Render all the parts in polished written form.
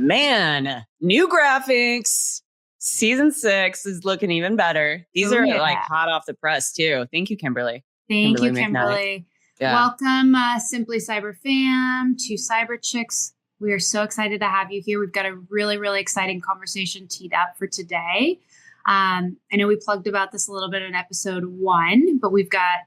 Man, new graphics. Season 6 is looking even better. These are like hot off the press too. Thank you, Kimberly. Thank you, Kimberly. Yeah. Welcome, Simply Cyber fam, to Cyber Chicks. We are so excited to have you here. We've got a really, really exciting conversation teed up for today. I know we plugged about this a little bit in episode 1, but we've got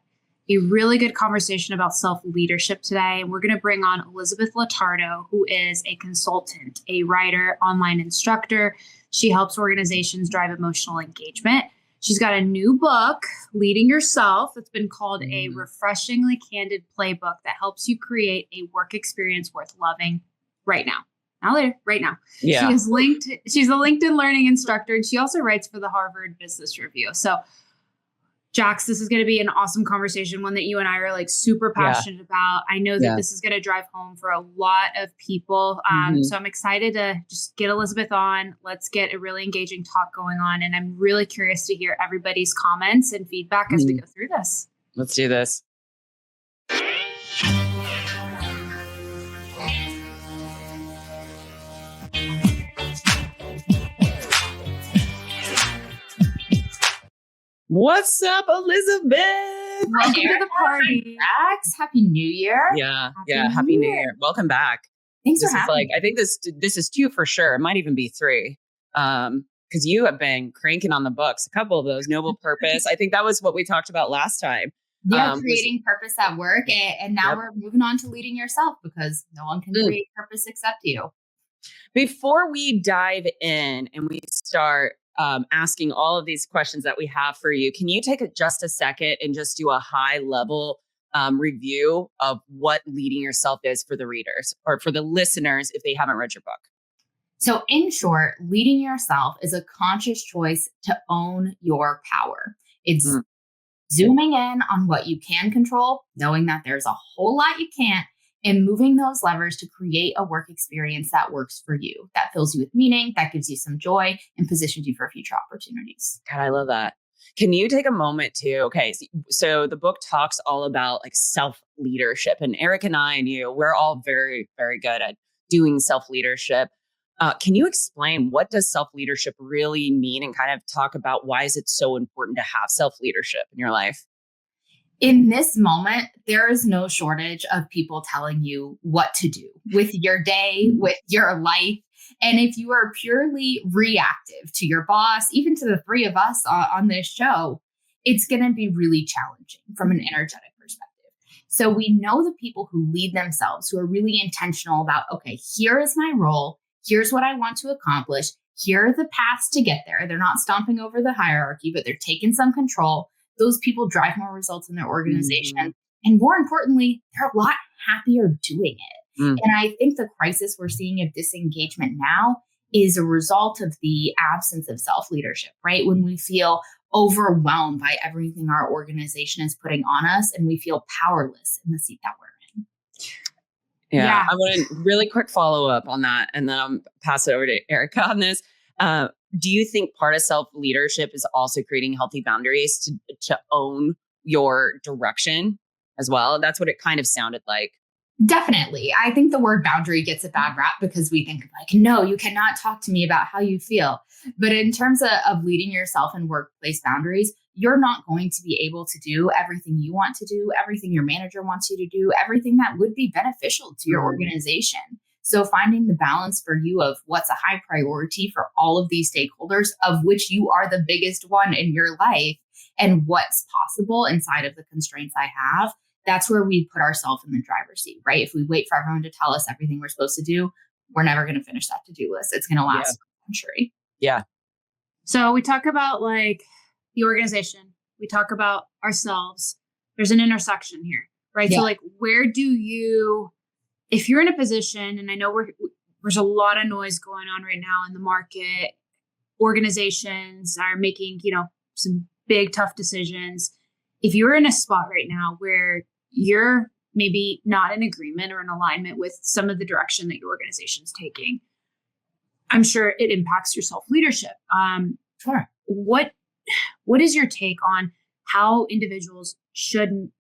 a really good conversation about self-leadership today. And we're going to bring on Elizabeth Lotardo, who is a consultant, a writer, online instructor. She helps organizations drive emotional engagement. She's got a new book, Leading Yourself. It's been called a refreshingly candid playbook that helps you create a work experience worth loving right now. Not later, right now. Yeah. She's a LinkedIn learning instructor, and she also writes for the Harvard Business Review. So Jax, this is going to be an awesome conversation, one that you and I are like super passionate about. I know that this is going to drive home for a lot of people. So I'm excited to just get Elizabeth on. Let's get a really engaging talk going on. And I'm really curious to hear everybody's comments and feedback as we go through this. Let's do this. What's up, Elizabeth? Welcome to the party. Jax, Happy New Year. Happy New Year. Welcome back. Thanks for having me. I think this is 2 for sure. It might even be 3. Because you have been cranking on the books, a couple of those, Noble Purpose. I think that was what we talked about last time. Yeah, creating purpose at work. And now we're moving on to leading yourself, because no one can create purpose except you. Before we dive in and we start asking all of these questions that we have for you, can you take just a second and just do a high level review of what leading yourself is for the readers or for the listeners if they haven't read your book? So in short, leading yourself is a conscious choice to own your power. It's zooming in on what you can control, knowing that there's a whole lot you can't, and moving those levers to create a work experience that works for you, that fills you with meaning, that gives you some joy, and positions you for future opportunities. God, I love that. Can you take a moment to, so the book talks all about like self-leadership, and Erika and I and you, we're all very, very good at doing self-leadership. Can you explain what does self-leadership really mean, and kind of talk about why is it so important to have self-leadership in your life? In this moment, there is no shortage of people telling you what to do with your day, with your life. And if you are purely reactive to your boss, even to the 3 of us on this show, it's going to be really challenging from an energetic perspective. So we know the people who lead themselves, who are really intentional about, okay, here is my role. Here's what I want to accomplish. Here are the paths to get there. They're not stomping over the hierarchy, but they're taking some control. Those people drive more results in their organization. And more importantly, they're a lot happier doing it. And I think the crisis we're seeing of disengagement now is a result of the absence of self-leadership, right? When we feel overwhelmed by everything our organization is putting on us, and we feel powerless in the seat that we're in. Yeah. I want a really quick follow-up on that, and then I'll pass it over to Erika on this. Do you think part of self-leadership is also creating healthy boundaries to own your direction as well? That's what it kind of sounded like. Definitely. I think the word boundary gets a bad rap because we think like, no, you cannot talk to me about how you feel. But in terms of leading yourself in workplace boundaries, you're not going to be able to do everything you want to do, everything your manager wants you to do, everything that would be beneficial to your organization. So finding the balance for you of what's a high priority for all of these stakeholders, of which you are the biggest one in your life, and what's possible inside of the constraints I have, that's where we put ourselves in the driver's seat, right? If we wait for everyone to tell us everything we're supposed to do, we're never going to finish that to-do list. It's going to last a century. Yeah. So we talk about like the organization. We talk about ourselves. There's an intersection here, right? Yeah. So like, where do you, if you're in a position, and I know there's a lot of noise going on right now in the market. Organizations are making, some big, tough decisions. If you're in a spot right now where you're maybe not in agreement or in alignment with some of the direction that your organization's taking, I'm sure it impacts your self-leadership. Sure. What is your take on how individuals should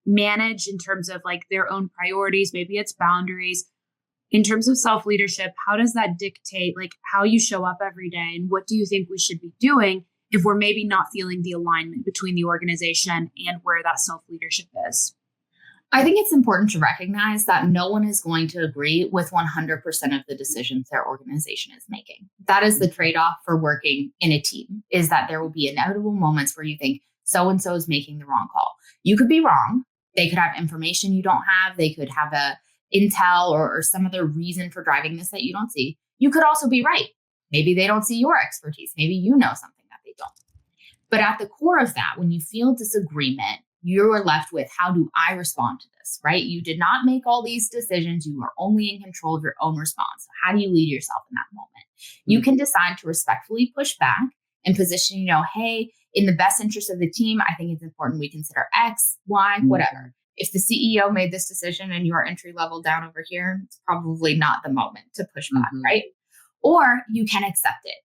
manage in terms of like their own priorities? Maybe it's boundaries. In terms of self-leadership, how does that dictate like how you show up every day? And what do you think we should be doing if we're maybe not feeling the alignment between the organization and where that self-leadership is? I think it's important to recognize that no one is going to agree with 100% of the decisions their organization is making. That is the trade-off for working in a team, is that there will be inevitable moments where you think so-and-so is making the wrong call. You could be wrong. They could have information you don't have. They could have a intel or some other reason for driving this that you don't see. You could also be right. Maybe they don't see your expertise. Maybe you know something that they don't. But at the core of that, when you feel disagreement, you're left with, how do I respond to this, right? You did not make all these decisions. You are only in control of your own response. So how do you lead yourself in that moment? You can decide to respectfully push back and position, hey, in the best interest of the team, I think it's important we consider X, Y, whatever. If the CEO made this decision and you're entry level down over here, it's probably not the moment to push back, right? Or you can accept it.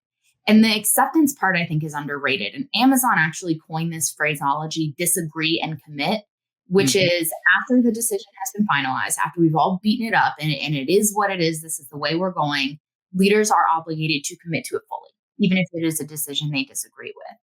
And the acceptance part, I think, is underrated. And Amazon actually coined this phraseology, disagree and commit, which is after the decision has been finalized, after we've all beaten it up and it is what it is, this is the way we're going, leaders are obligated to commit to it fully, even if it is a decision they disagree with.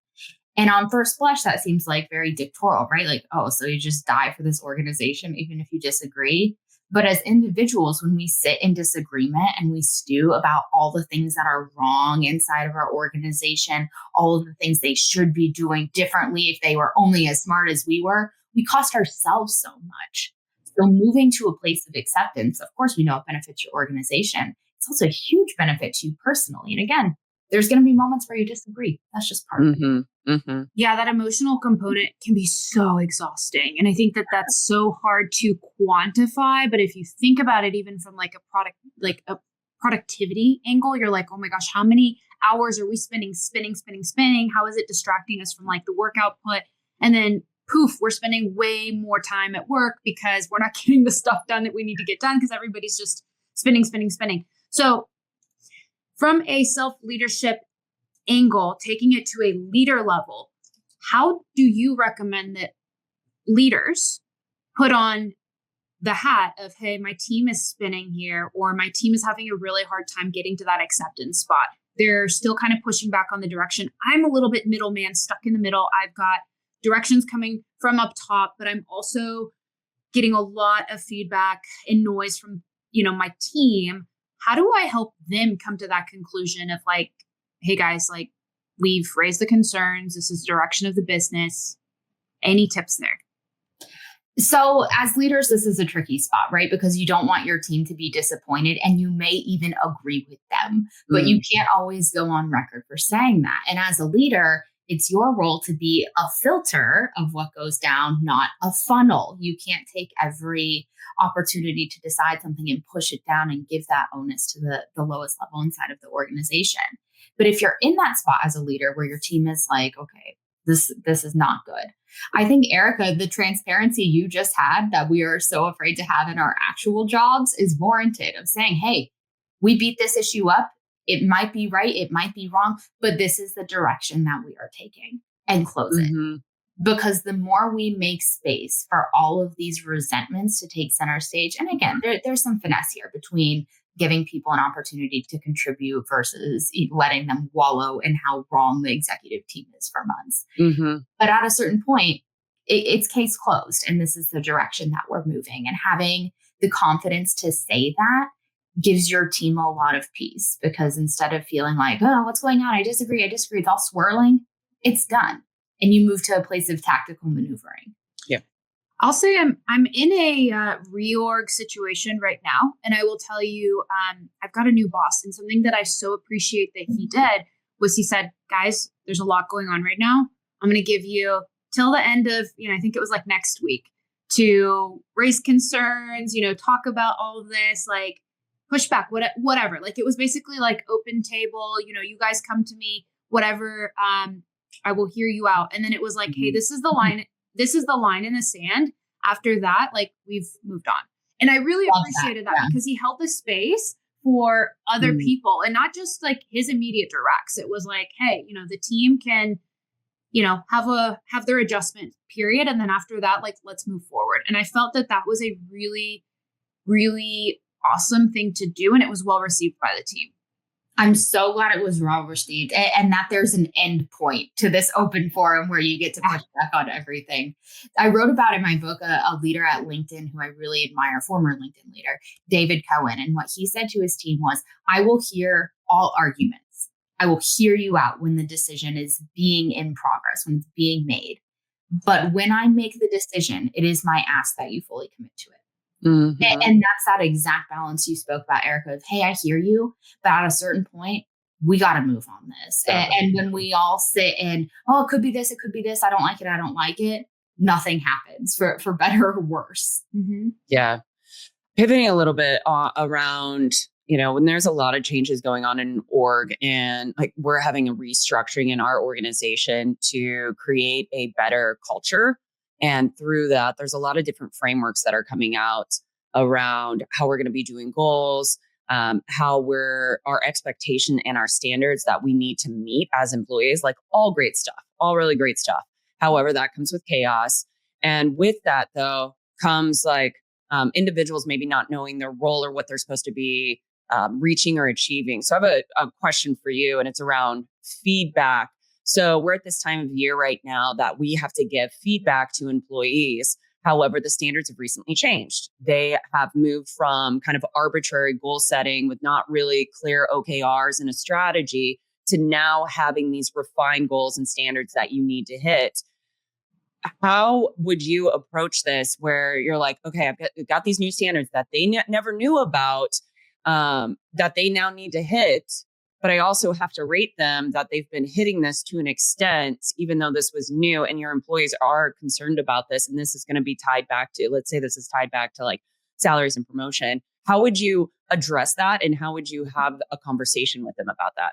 And on first blush, that seems like very dictatorial, right? Like, oh, so you just die for this organization, even if you disagree. But as individuals, when we sit in disagreement and we stew about all the things that are wrong inside of our organization, all of the things they should be doing differently if they were only as smart as we were, we cost ourselves so much. So moving to a place of acceptance, of course, we know it benefits your organization. It's also a huge benefit to you personally. And again, there's going to be moments where you disagree. That's just part of it. Yeah, that emotional component can be so exhausting. And I think that that's so hard to quantify. But if you think about it, even from like a productivity angle, you're like, oh my gosh, how many hours are we spending? How is it distracting us from like the work output? And then poof, we're spending way more time at work because we're not getting the stuff done that we need to get done because everybody's just spinning. So from a self-leadership angle, taking it to a leader level, how do you recommend that leaders put on the hat of, hey, my team is spinning here, or my team is having a really hard time getting to that acceptance spot? They're still kind of pushing back on the direction. I'm a little bit middleman, stuck in the middle. I've got directions coming from up top, but I'm also getting a lot of feedback and noise from, my team. How do I help them come to that conclusion of like, hey guys, like we've raised the concerns. This is the direction of the business. Any tips there? So as leaders, this is a tricky spot, right? Because you don't want your team to be disappointed and you may even agree with them, but you can't always go on record for saying that. And as a leader, it's your role to be a filter of what goes down, not a funnel. You can't take every opportunity to decide something and push it down and give that onus to the lowest level inside of the organization. But if you're in that spot as a leader where your team is like, okay, this is not good. I think, Erika, the transparency you just had that we are so afraid to have in our actual jobs is warranted, of saying, hey, we beat this issue up. It might be right. It might be wrong, but this is the direction that we are taking, and close it. Because the more we make space for all of these resentments to take center stage, and again, there's some finesse here between giving people an opportunity to contribute versus letting them wallow in how wrong the executive team is for months. But at a certain point, it's case closed. And this is the direction that we're moving. And having the confidence to say that gives your team a lot of peace, because instead of feeling like, oh, what's going on? I disagree. It's all swirling. It's done. And you move to a place of tactical maneuvering. Yeah. I'll say I'm in a reorg situation right now. And I will tell you, I've got a new boss, and something that I so appreciate that he did was he said, guys, there's a lot going on right now. I'm going to give you till the end of, I think it was like next week to raise concerns, talk about all of this. Like, pushback, whatever. Like it was basically like open table, you guys come to me, whatever, I will hear you out. And then it was like, hey, this is the line in the sand. After that, like we've moved on. And I really appreciated that because he held the space for other people and not just like his immediate directs. It was like, hey, the team can, have their adjustment period. And then after that, like, let's move forward. And I felt that was a really, really awesome thing to do. And it was well received by the team. I'm so glad it was well received and that there's an end point to this open forum where you get to push back on everything. I wrote about in my book a leader at LinkedIn who I really admire, former LinkedIn leader, David Cohen. And what he said to his team was, I will hear all arguments. I will hear you out when the decision is being in progress, when it's being made. But when I make the decision, it is my ask that you fully commit to it. Mm-hmm. And that's that exact balance you spoke about, Erika, of, hey, I hear you, but at a certain point, we got to move on this. Yeah. And when we all sit and, it could be this, I don't like it, nothing happens for better or worse. Mm-hmm. Yeah. Pivoting a little bit around, when there's a lot of changes going on in org and like we're having a restructuring in our organization to create a better culture. And through that, there's a lot of different frameworks that are coming out around how we're going to be doing goals, how our expectation and our standards that we need to meet as employees, like all great stuff, all really great stuff. However, that comes with chaos. And with that, though, comes like individuals maybe not knowing their role or what they're supposed to be reaching or achieving. So I have a question for you, and it's around feedback. So we're at this time of year right now that we have to give feedback to employees. However, the standards have recently changed. They have moved from kind of arbitrary goal setting with not really clear OKRs and a strategy to now having these refined goals and standards that you need to hit. How would you approach this where you're like, okay, I've got these new standards that they never knew about, that they now need to hit, but I also have to rate them that they've been hitting this to an extent, even though this was new and your employees are concerned about this. And this is going to be tied back to, let's say this is tied back to like salaries and promotion. How would you address that? And how would you have a conversation with them about that?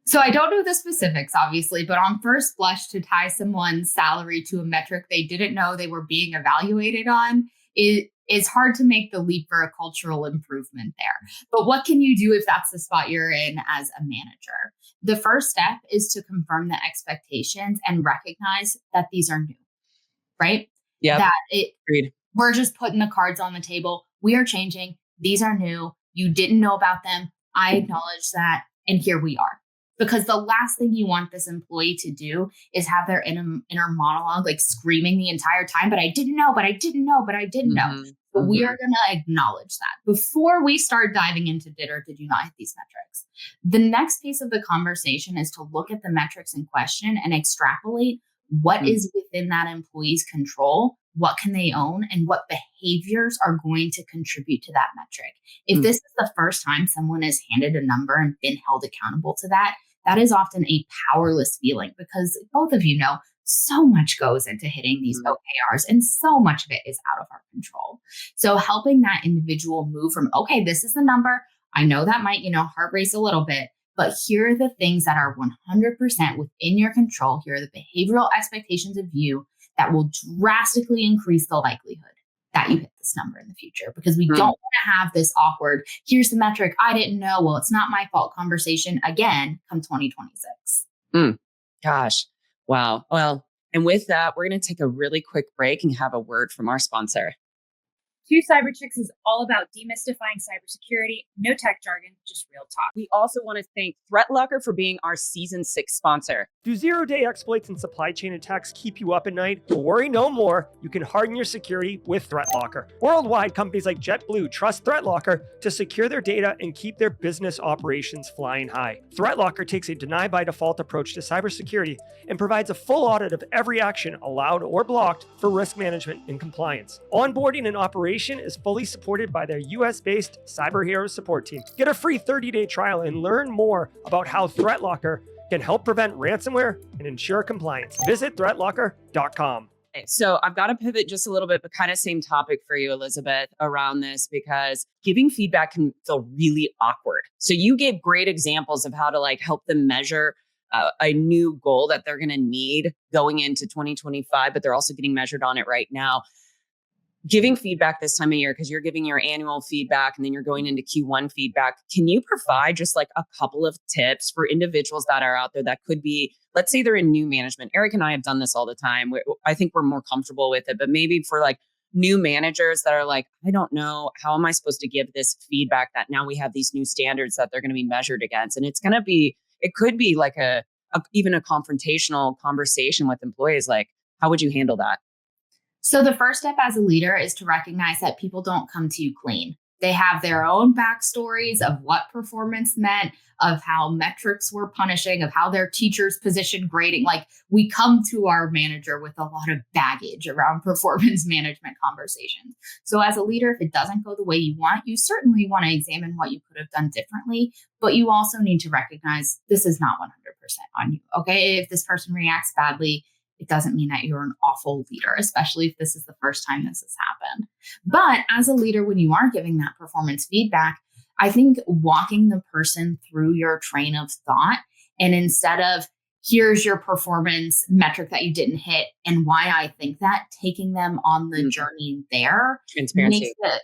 So I don't know the specifics, obviously, but on first blush, to tie someone's salary to a metric they didn't know they were being evaluated on, it's hard to make the leap for a cultural improvement there. But what can you do if that's the spot you're in as a manager? The first step is to confirm the expectations and recognize that these are new, right? Yeah. We're just putting the cards on the table. We are changing. These are new. You didn't know about them. I acknowledge that. And here we are. Because the last thing you want this employee to do is have their inner monologue, like screaming the entire time, but I didn't know. But we are going to acknowledge that before we start diving into did you not hit these metrics. The next piece of the conversation is to look at the metrics in question and extrapolate what is within that employee's control, what can they own, and what behaviors are going to contribute to that metric. If this is the first time someone has handed a number and been held accountable to that, that is often a powerless feeling because both of you know so much goes into hitting these OKRs and so much of it is out of our control. So helping that individual move from, okay, this is the number. I know that might, heart race a little bit, but here are the things that are 100% within your control. Here are the behavioral expectations of you that will drastically increase the likelihood that you hit this number in the future, because we don't want to have this awkward, here's the metric, I didn't know, well, it's not my fault conversation again come 2026. Gosh. Wow. Well, and with that, we're going to take a really quick break and have a word from our sponsor. Two Cyber Chicks is all about demystifying cybersecurity, no tech jargon, just real talk. We also want to thank ThreatLocker for being our Season 6 sponsor. Do zero-day exploits and supply chain attacks keep you up at night? Worry no more. You can harden your security with ThreatLocker. Worldwide, companies like JetBlue trust ThreatLocker to secure their data and keep their business operations flying high. ThreatLocker takes a deny-by-default approach to cybersecurity and provides a full audit of every action allowed or blocked for risk management and compliance. Onboarding and operation is fully supported by their US-based Cyber Heroes support team. Get a free 30-day trial and learn more about how ThreatLocker can help prevent ransomware and ensure compliance. Visit threatlocker.com. Okay, so I've got to pivot just a little bit, but kind of same topic for you, Elizabeth, around this, because giving feedback can feel really awkward. So you gave great examples of how to like help them measure a new goal that they're going to need going into 2025, but they're also getting measured on it right now. Giving feedback this time of year, because you're giving your annual feedback and then you're going into Q1 feedback. Can you provide just like a couple of tips for individuals that are out there that could be, let's say they're in new management? Eric and I have done this all the time. I think we're more comfortable with it, but maybe for like new managers that are like, I don't know, how am I supposed to give this feedback that now we have these new standards that they're going to be measured against? And it could be like even a confrontational conversation with employees. Like, how would you handle that? So the first step as a leader is to recognize that people don't come to you clean. They have their own backstories of what performance meant, of how metrics were punishing, of how their teachers positioned grading. Like, we come to our manager with a lot of baggage around performance management conversations. So as a leader, if it doesn't go the way you want, you certainly want to examine what you could have done differently, but you also need to recognize this is not 100% on you. Okay. If this person reacts badly, it doesn't mean that you're an awful leader, especially if this is the first time this has happened. But as a leader, when you are giving that performance feedback, I think walking the person through your train of thought, and instead of here's your performance metric that you didn't hit and why I think that, taking them on the journey there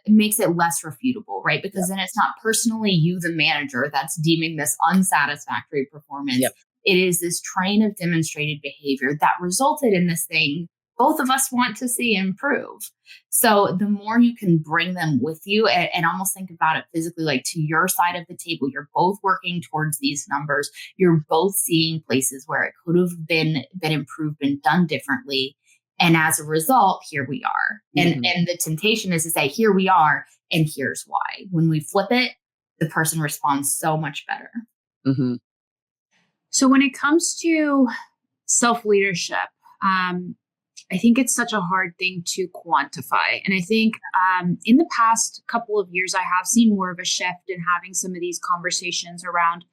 makes it less refutable, right? Because then it's not personally you, the manager, that's deeming this unsatisfactory performance. Yep. It is this train of demonstrated behavior that resulted in this thing both of us want to see improve. So the more you can bring them with you and almost think about it physically, like to your side of the table, you're both working towards these numbers. You're both seeing places where it could have been improved, been done differently. And as a result, here we are. Mm-hmm. And the temptation is to say, here we are, and here's why. When we flip it, the person responds so much better. Mm-hmm. So when it comes to self-leadership, I think it's such a hard thing to quantify. And I think in the past couple of years, I have seen more of a shift in having some of these conversations around,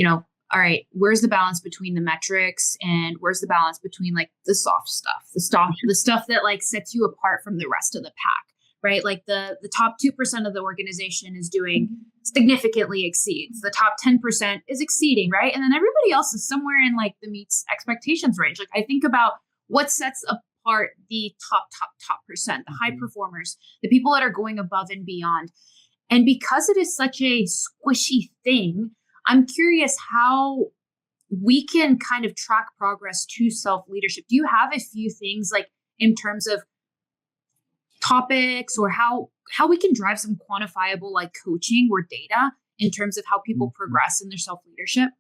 all right, where's the balance between the metrics and where's the balance between like the soft stuff, the stuff that like sets you apart from the rest of the pack, right? Like the top 2% of the organization is doing significantly exceeds. The top 10% is exceeding, right? And then everybody else is somewhere in like the meets expectations range. Like I think about what sets apart the top percent, the high performers, the people that are going above and beyond. And because it is such a squishy thing, I'm curious how we can kind of track progress to self-leadership. Do you have a few things like in terms of topics or how we can drive some quantifiable like coaching or data in terms of how people progress in their self-leadership?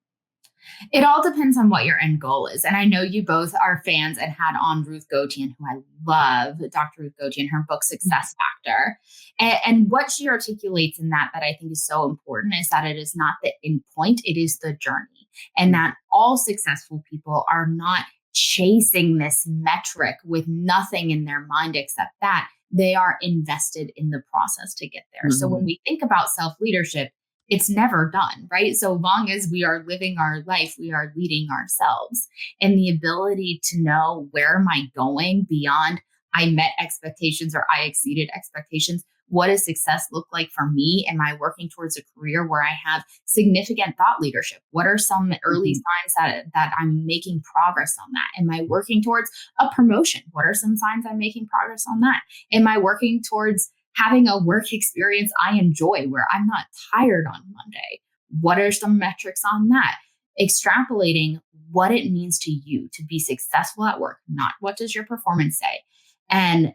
It all depends on what your end goal is. And I know you both are fans and had on Ruth Gotian, who I love, Dr. Ruth Gotian, her book, Success Factor. And what she articulates in that I think is so important is that it is not the end point, it is the journey. And that all successful people are not chasing this metric with nothing in their mind except that. They are invested in the process to get there. Mm-hmm. So when we think about self-leadership, it's never done, right? So long as we are living our life, we are leading ourselves. And the ability to know, where am I going beyond I met expectations or I exceeded expectations? What does success look like for me? Am I working towards a career where I have significant thought leadership? What are some early signs that I'm making progress on that? Am I working towards a promotion? What are some signs I'm making progress on that? Am I working towards having a work experience I enjoy where I'm not tired on Monday? What are some metrics on that? Extrapolating what it means to you to be successful at work, not what does your performance say, and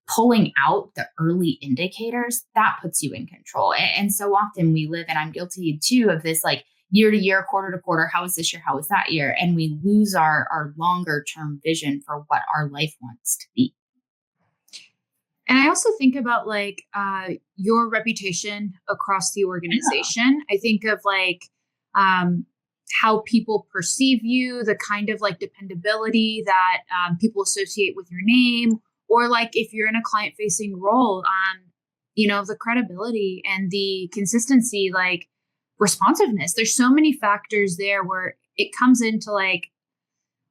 pulling out the early indicators, that puts you in control. And so often we live, and I'm guilty too, of this like year to year, quarter to quarter, how is this year, how is that year? And we lose our longer term vision for what our life wants to be. And I also think about like your reputation across the organization. Yeah. I think of like how people perceive you, the kind of like dependability that people associate with your name, or like if you're in a client-facing role, the credibility and the consistency, like responsiveness. There's so many factors there where it comes into like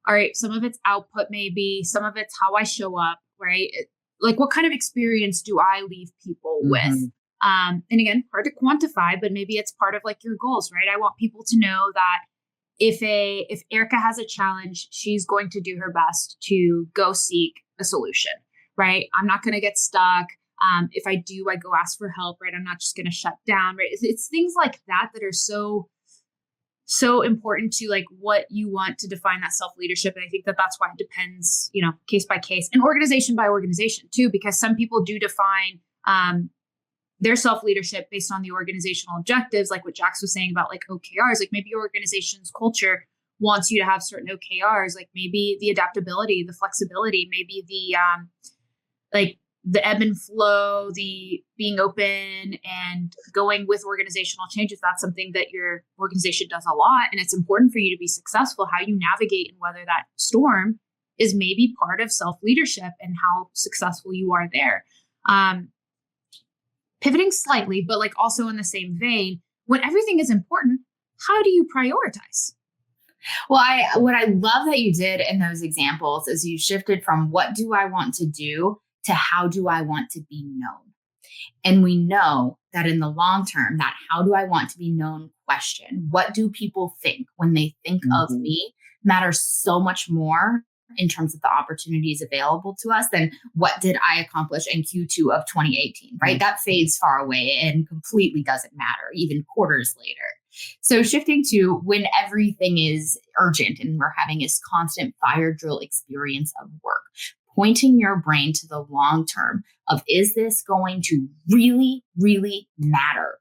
all right, some of it's output, maybe some of it's how I show up, right? Like what kind of experience do I leave people with? And again, hard to quantify, but maybe it's part of like your goals, right? I want people to know that if Erika has a challenge, she's going to do her best to go seek a solution, right? I'm not going to get stuck. If I do, I go ask for help, right? I'm not just going to shut down, right? It's things like that that are so important to like what you want to define that self-leadership. And I think that that's why it depends, case by case and organization by organization too, because some people do define their self-leadership based on the organizational objectives, like what Jax was saying about like OKRs. Like maybe your organization's culture wants you to have certain OKRs, like maybe the adaptability, the flexibility, maybe the the ebb and flow, the being open and going with organizational changes. That's something that your organization does a lot. And it's important for you to be successful. How you navigate and weather that storm is maybe part of self-leadership and how successful you are there. Pivoting slightly, but like also in the same vein, when everything is important, how do you prioritize? Well, what I love that you did in those examples is you shifted from what do I want to do to how do I want to be known? And we know that in the long term, that how do I want to be known question, what do people think when they think of me, matters so much more in terms of the opportunities available to us than what did I accomplish in Q2 of 2018, right? That fades far away and completely doesn't matter, even quarters later. So shifting to when everything is urgent and we're having this constant fire drill experience of work, pointing your brain to the long term of, is this going to really, really matter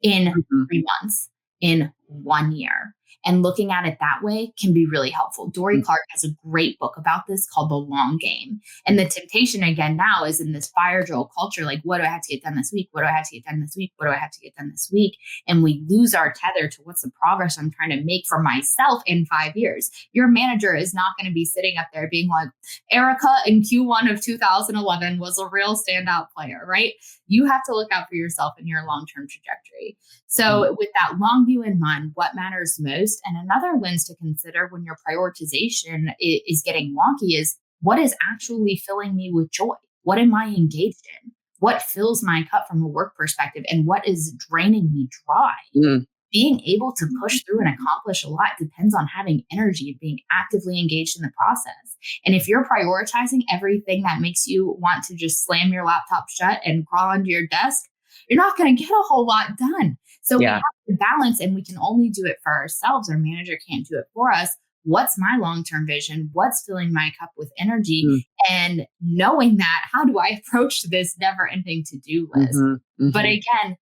in 3 months, in 1 year? And looking at it that way can be really helpful. Dory Clark has a great book about this called The Long Game. And the temptation again now is in this fire drill culture, like, what do I have to get done this week? What do I have to get done this week? What do I have to get done this week? And we lose our tether to what's the progress I'm trying to make for myself in 5 years. Your manager is not going to be sitting up there being like, Erika in Q1 of 2011 was a real standout player, right? You have to look out for yourself in your long-term trajectory. So with that long view in mind, what matters most? And another lens to consider when your prioritization is getting wonky is, what is actually filling me with joy? What am I engaged in? What fills my cup from a work perspective? And what is draining me dry? Being able to push through and accomplish a lot depends on having energy and being actively engaged in the process. And if you're prioritizing everything that makes you want to just slam your laptop shut and crawl under your desk, you're not going to get a whole lot done. So we have to balance, and we can only do it for ourselves. Our manager can't do it for us. What's my long-term vision? What's filling my cup with energy? And knowing that, how do I approach this never-ending to-do list? But again,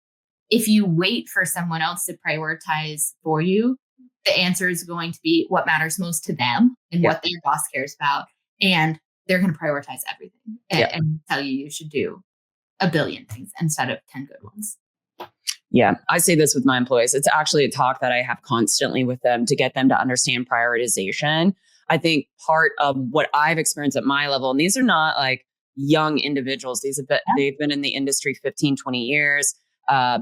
if you wait for someone else to prioritize for you, the answer is going to be what matters most to them and what their boss cares about. And they're going to prioritize everything and tell you should do a billion things instead of 10 good ones. Yeah, I say this with my employees. It's actually a talk that I have constantly with them to get them to understand prioritization. I think part of what I've experienced at my level, and these are not like young individuals. They've been in the industry 15, 20 years.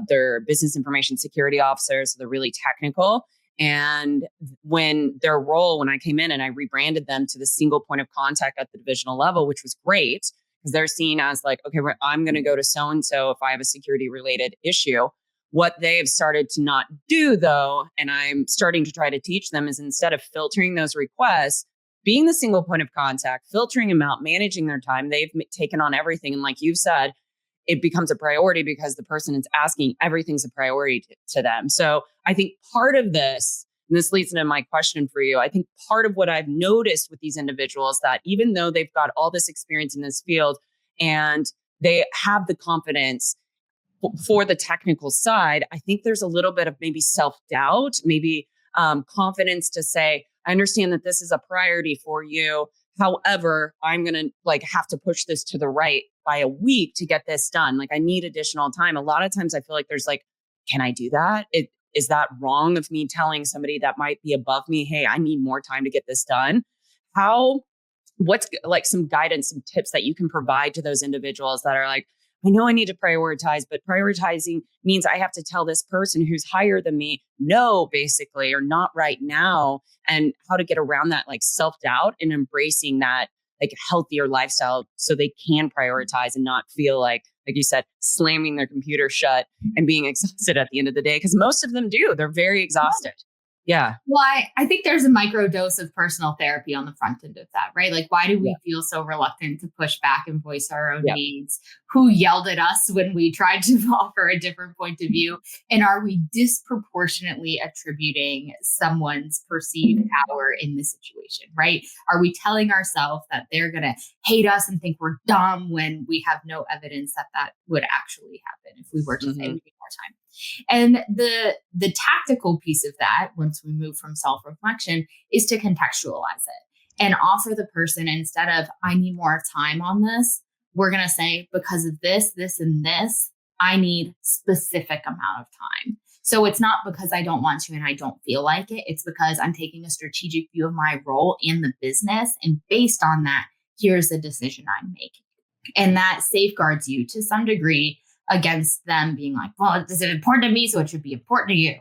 They're business information security officers. So they're really technical. And when I came in and I rebranded them to the single point of contact at the divisional level, which was great because they're seen as like, okay, I'm going to go to so-and-so if I have a security related issue. What they have started to not do though, and I'm starting to try to teach them, is instead of filtering those requests, being the single point of contact, filtering them out, managing their time, they've taken on everything. And like you've said, it becomes a priority because the person is asking, everything's a priority to them. So I think part of this, and this leads into my question for you, I think part of what I've noticed with these individuals, that even though they've got all this experience in this field and they have the confidence for the technical side, I think there's a little bit of maybe self-doubt, maybe confidence to say, I understand that this is a priority for you. However, I'm going to have to push this to the right by a week to get this done. Like I need additional time. A lot of times I feel like there's can I do that? Is that wrong of me telling somebody that might be above me, hey, I need more time to get this done? What's some guidance, some tips that you can provide to those individuals that are like, I know I need to prioritize, but prioritizing means I have to tell this person who's higher than me, no, basically, or not right now, and how to get around that like self-doubt and embracing that like healthier lifestyle so they can prioritize and not feel like you said, slamming their computer shut and being exhausted at the end of the day. Because most of them do. They're very exhausted. Yeah. Well, I think there's a micro dose of personal therapy on the front end of that, right? Like, why do we feel so reluctant to push back and voice our own needs? Who yelled at us when we tried to offer a different point of view? And are we disproportionately attributing someone's perceived power in this situation, right? Are we telling ourselves that they're going to hate us and think we're dumb when we have no evidence that that would actually happen if we were to say we need more time? And the tactical piece of that, once we move from self-reflection, is to contextualize it and offer the person, instead of, I need more time on this, we're going to say, because of this, this, and this, I need specific amount of time. So it's not because I don't want to and I don't feel like it. It's because I'm taking a strategic view of my role in the business. And based on that, here's the decision I'm making. And that safeguards you to some degree against them being like, well, this is important to me, so it should be important to you.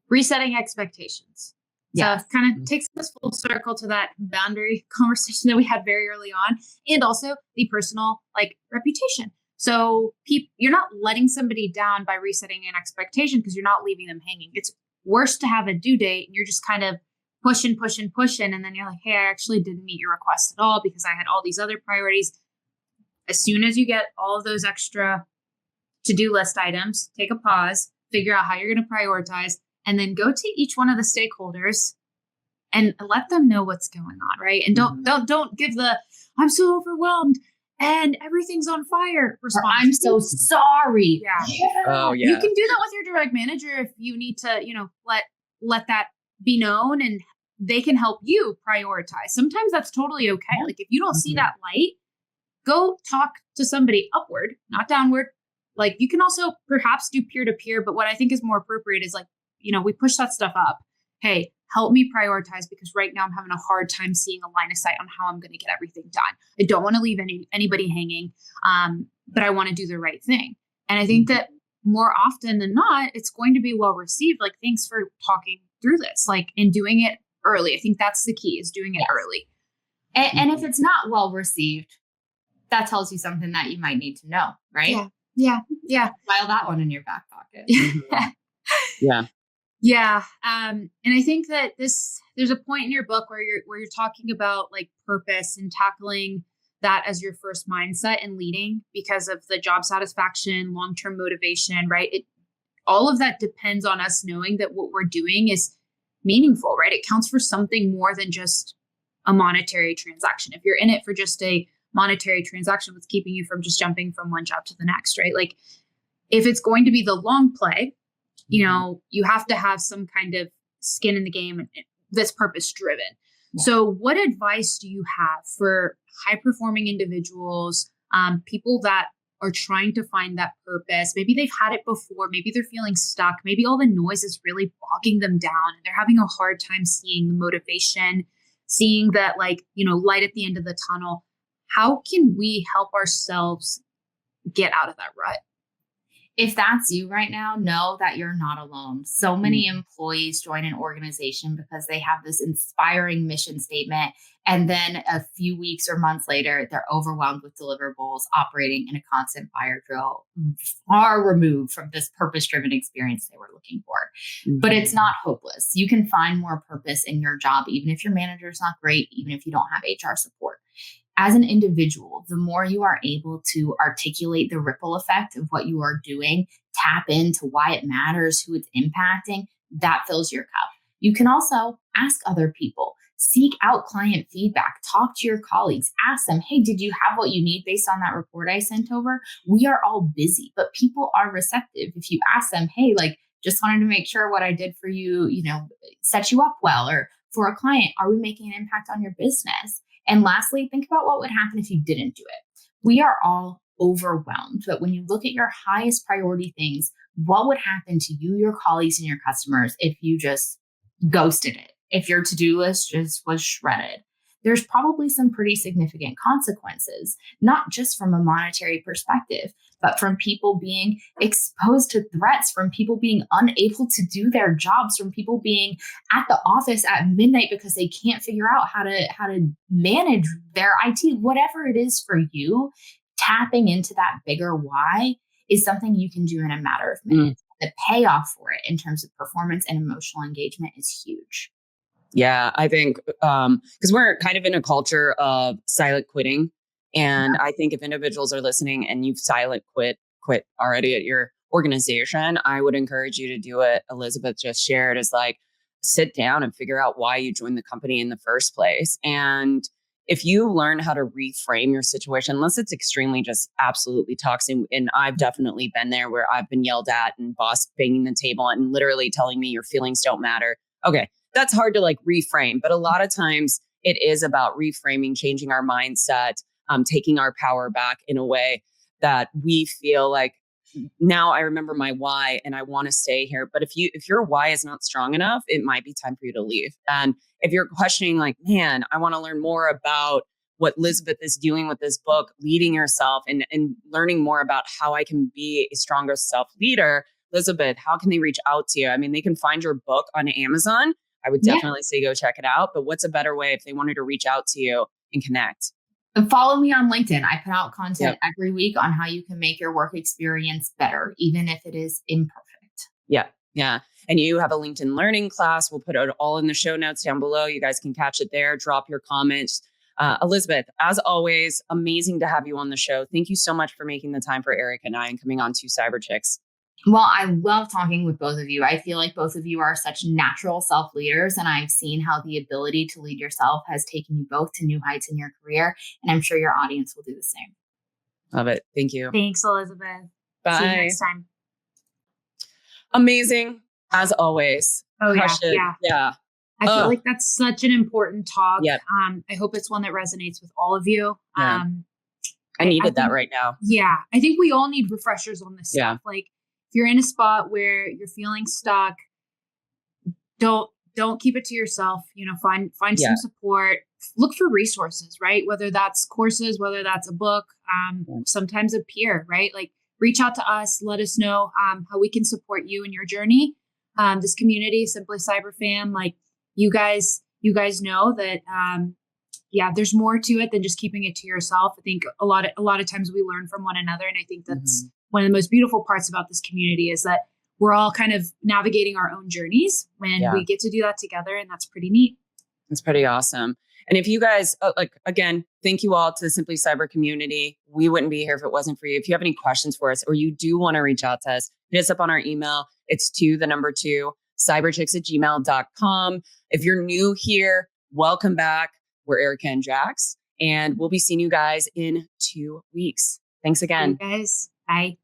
Resetting expectations. So it kind of takes us full circle to that boundary conversation that we had very early on, and also the personal like reputation. So you're not letting somebody down by resetting an expectation because you're not leaving them hanging. It's worse to have a due date and you're just kind of pushing. And then you're like, hey, I actually didn't meet your request at all because I had all these other priorities. As soon as you get all of those extra to-do list items, take a pause, figure out how you're going to prioritize, and then go to each one of the stakeholders and let them know what's going on, right? And don't give the I'm so overwhelmed and everything's on fire response. I'm so sorry. Yeah. Oh yeah. You can do that with your direct manager if you need to, let that be known, and they can help you prioritize. Sometimes that's totally okay. Like if you don't see that light, go talk to somebody upward, not downward. Like you can also perhaps do peer-to-peer, but what I think is more appropriate is like, we push that stuff up. Hey, help me prioritize because right now I'm having a hard time seeing a line of sight on how I'm going to get everything done. I don't want to leave anybody hanging, but I want to do the right thing. And I think that more often than not, it's going to be well received. Like, thanks for talking through this, like, and doing it early. I think that's the key, is doing it early. And if it's not well received, that tells you something that you might need to know, right? Yeah. File that one in your back pocket. Yeah. And I think that there's a point in your book where you're talking about like purpose and tackling that as your first mindset and leading because of the job satisfaction, long-term motivation, right? All of that depends on us knowing that what we're doing is meaningful, right? It counts for something more than just a monetary transaction. If you're in it for just a monetary transaction, what's keeping you from just jumping from one job to the next, right? Like if it's going to be the long play, you have to have some kind of skin in the game that's purpose driven. Yeah. So what advice do you have for high performing individuals, people that are trying to find that purpose? Maybe they've had it before. Maybe they're feeling stuck. Maybe all the noise is really bogging them down and they're having a hard time seeing the motivation, seeing that light at the end of the tunnel. How can we help ourselves get out of that rut? If that's you right now, know that you're not alone. So many employees join an organization because they have this inspiring mission statement. And then a few weeks or months later, they're overwhelmed with deliverables, operating in a constant fire drill, far removed from this purpose-driven experience they were looking for. But it's not hopeless. You can find more purpose in your job, even if your manager's not great, even if you don't have HR support. As an individual, the more you are able to articulate the ripple effect of what you are doing, tap into why it matters, who it's impacting, that fills your cup. You can also ask other people, seek out client feedback, talk to your colleagues, ask them, hey, did you have what you need based on that report I sent over? We are all busy, but people are receptive. If you ask them, hey, just wanted to make sure what I did for you, set you up well, or for a client, are we making an impact on your business? And lastly, think about what would happen if you didn't do it. We are all overwhelmed, but when you look at your highest priority things, what would happen to you, your colleagues, and your customers if you just ghosted it? If your to-do list just was shredded? there's probably some pretty significant consequences, not just from a monetary perspective, but from people being exposed to threats, from people being unable to do their jobs, from people being at the office at midnight because they can't figure out how to manage their IT, whatever it is for you. Tapping into that bigger why is something you can do in a matter of minutes. The payoff for it in terms of performance and emotional engagement is huge. Yeah, I think because we're kind of in a culture of silent quitting. And I think if individuals are listening and you've silent quit already at your organization, I would encourage you to do what Elizabeth just shared, is like sit down and figure out why you joined the company in the first place. And if you learn how to reframe your situation, unless it's extremely just absolutely toxic, and I've definitely been there where I've been yelled at and boss banging the table and literally telling me your feelings don't matter. Okay, that's hard to like reframe. But a lot of times it is about reframing, changing our mindset, taking our power back in a way that we feel like, now I remember my why and I want to stay here. But if your why is not strong enough, it might be time for you to leave. And if you're questioning like, man, I want to learn more about what Elizabeth is doing with this book, leading yourself and learning more about how I can be a stronger self-leader, Elizabeth, how can they reach out to you? I mean, they can find your book on Amazon. I would definitely say go check it out. But what's a better way if they wanted to reach out to you and connect? And follow me on LinkedIn. I put out content every week on how you can make your work experience better, even if it is imperfect. Yeah. Yeah. And you have a LinkedIn learning class. We'll put it all in the show notes down below. You guys can catch it there. Drop your comments. Elizabeth, as always, amazing to have you on the show. Thank you so much for making the time for Erika and I and coming on to Cyber Chicks. Well, I love talking with both of you. I feel like both of you are such natural self-leaders, and I've seen how the ability to lead yourself has taken you both to new heights in your career, and I'm sure your audience will do the same. Love it. Thank you. Thanks, Elizabeth. Bye. See you next time. Amazing, as always. Oh, yeah. I feel like that's such an important talk. Yep. I hope it's one that resonates with all of you. Yeah. I needed that right now. Yeah. I think we all need refreshers on this stuff. Like, if you're in a spot where you're feeling stuck, don't keep it to yourself. Find some support. Look for resources, right? Whether that's courses, whether that's a book, sometimes a peer, right? Like reach out to us, let us know how we can support you in your journey. This community, Simply Cyber Fam, like you guys know that there's more to it than just keeping it to yourself. I think a lot of times we learn from one another, and I think that's one of the most beautiful parts about this community is that we're all kind of navigating our own journeys when we get to do that together. And that's pretty neat. It's pretty awesome. And if you guys, again, thank you all to the Simply Cyber community. We wouldn't be here if it wasn't for you. If you have any questions for us, or you do want to reach out to us, hit us up on our email. It's 2 cyberchicks@gmail.com. If you're new here, welcome back. We're Erika and Jax, and we'll be seeing you guys in 2 weeks. Thanks again. Hey guys. Bye.